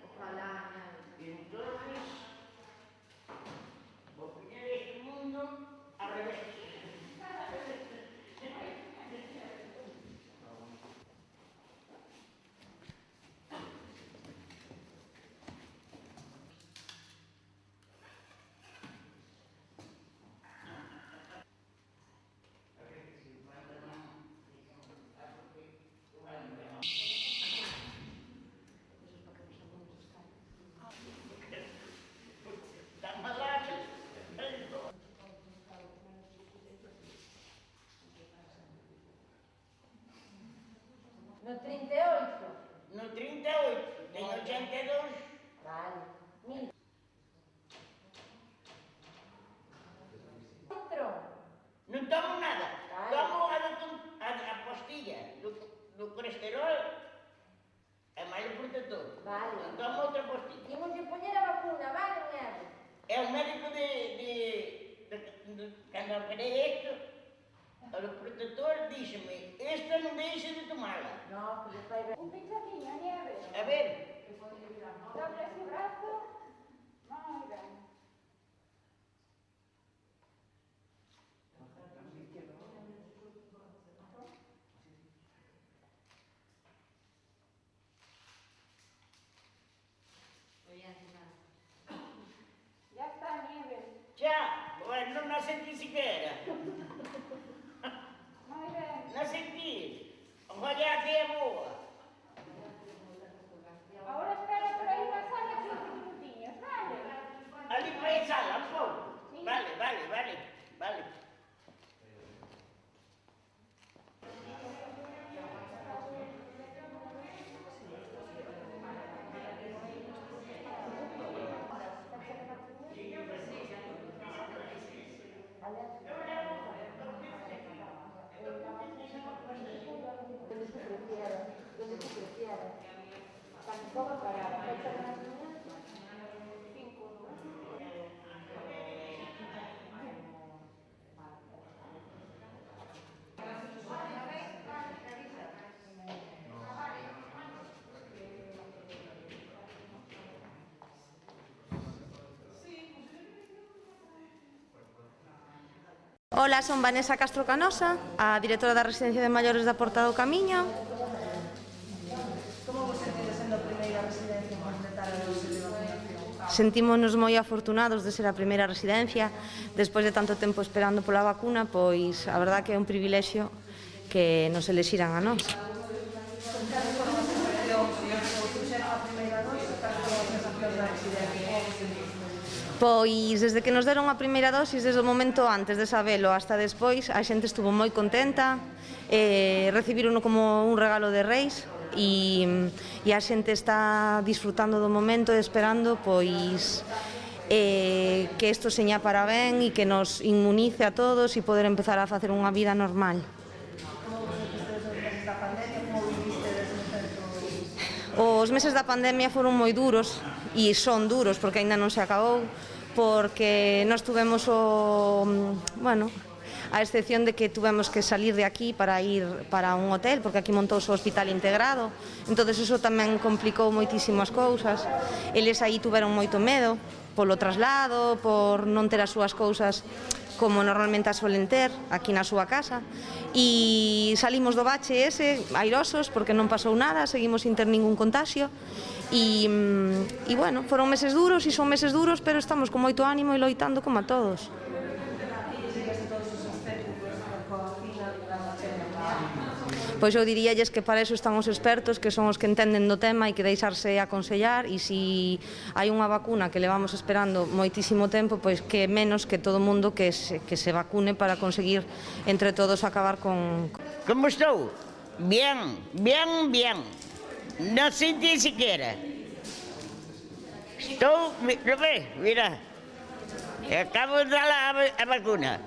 Ojalá, y entonces voy a poner este mundo al revés. Está malato. No 38. No 38, tengo 82. Vale. Mira. Dentro. Non tomo nada. Vale. Tomo a pastilla do colesterol e máis o protetor. Vale. Non tomo outra pastilla. Imos de poñer a vacuna, vale, Nieves? É o médico cando operei isto, o protetor díxeme, esta non deixe de tomala. No, porque fai ben. Un pinchadinho, Nieves. A ver, Doble ese brazo. Muy bien. Ya está, Nieves. xa, bueno, non a sentí siquiera. Muy bien. Non sentí. Ojalá que é boa. Ahora espera por ahí na sala 15 minutinhos, vale? Ali para a sala, un pouco. Sí. Vale. Donde tú prefieras. Tampoco para fecha de nacimiento. 5, ¿no? Ola, son Vanessa Castro Canosa, a directora da Residencia de Maiores da Porta do Camiño. Como vos sentides sendo a primeira residencia en completar a dose de vacunación? Sentímonos moi afortunados de ser a primeira residencia. Despois de tanto tempo esperando pola vacuna, pois a verdad que é un privilexio que nos elixiran a nós. Cales foron as sensacións e os puxeron a primeira dose? Cales foron as sensacións da residencia? Como vos sentides? Pois desde que nos deron a primeira dosis, desde o momento antes de sabelo hasta despois, a xente estuvo moi contenta, recibirono como un regalo de Reis e a xente está disfrutando do momento e esperando pois que isto seña para ben e que nos inmunice a todos e poder empezar a facer unha vida normal. Como vos sentides os meses da pandemia? Como vivistedes no centro? Os meses da pandemia foron moi duros e son duros porque aínda non se acabou, porque nós tuvemos a excepción de que tuvemos que salir de aquí para ir para un hotel, porque aquí montouse o hospital integrado, entonces eso tamén complicou moitísimo as cousas. Eles aí tuveron moito medo polo traslado, por non ter as súas cousas como normalmente as suelen ter aquí na súa casa, e salimos do bache ese airosos porque non pasou nada, seguimos sin ter ningún contagio e bueno, foron meses duros e son meses duros, pero estamos con moito ánimo e loitando como a todos. Síguese todos os escépticos coa vacina da vacina? Pois eu diríalles que para eso están os expertos, que son os que entenden do tema e que deixarse aconsellar, e se hai unha vacuna que levamos esperando moitísimo tempo, pois que menos que todo mundo que se vacune para conseguir entre todos acabar con... Como estou? Bien. Non sentí siquiera. Estou, mira, acabo de dar a vacuna.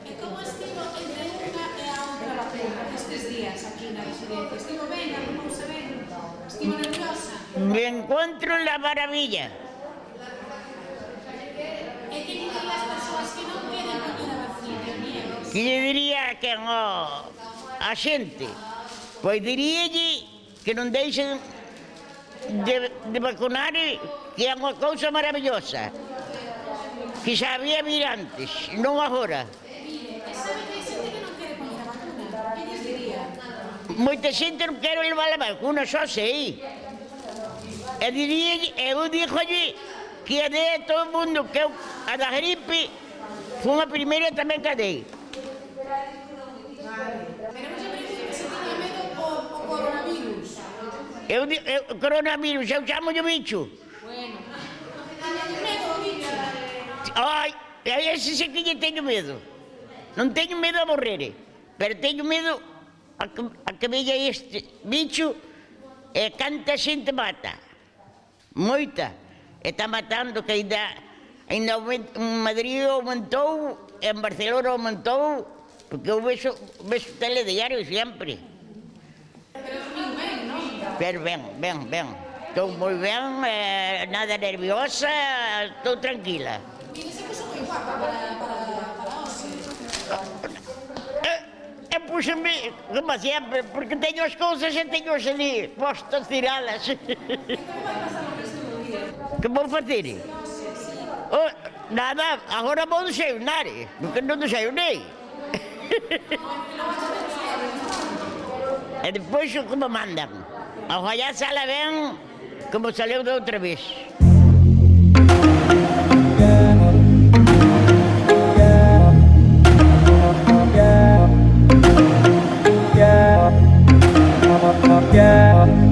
E como estivo entre unha e a outra vacuna estes días aquí na residencia? Estivo ben, arrumouse ben? Estivo nerviosa? Me encontro la maravilla. E que lle diría as persoas que non queren poñer a vacina, Nieves? Que lle diría que a xente? Pois diríalle que non deixen de vacunar, que é unha cousa maravillosa, que xa había vir antes, non agora. Mire, e sabe que hai xente que non quere poñer a vacuna. Que lles diría? Moita xente non quero levar a vacuna, só sei. E eu díjolle que a de todo o mundo que eu, a da gripe, foi a primeira tamén que a dei. Pero non se pregunte se tiña medo o coronavirus. Coronavirus, eu chamo de bicho. Bueno, tiña medo o bicho. Ai, a ese sí que lle teño medo. Non teño medo a morrer, pero teño medo a que veia este bicho e canta xente mata. Moita. E está matando, que ainda en Madrid aumentou, en Barcelona aumentou, porque eu vexo telediario sempre. Pero dormiu ben, non? Pero ben. Estou moi ben, nada nerviosa, estou tranquila. Mire, se puso moi guapa para hoxe. E puxeme, como sempre, porque teño as cousas e teño ali postas tiradas. Que vou facer? Oh, nada, agora vou desayunar, porque non desayunei. E depois como mandan. Ojalá sala ben como saleu da outra vez. Yeah.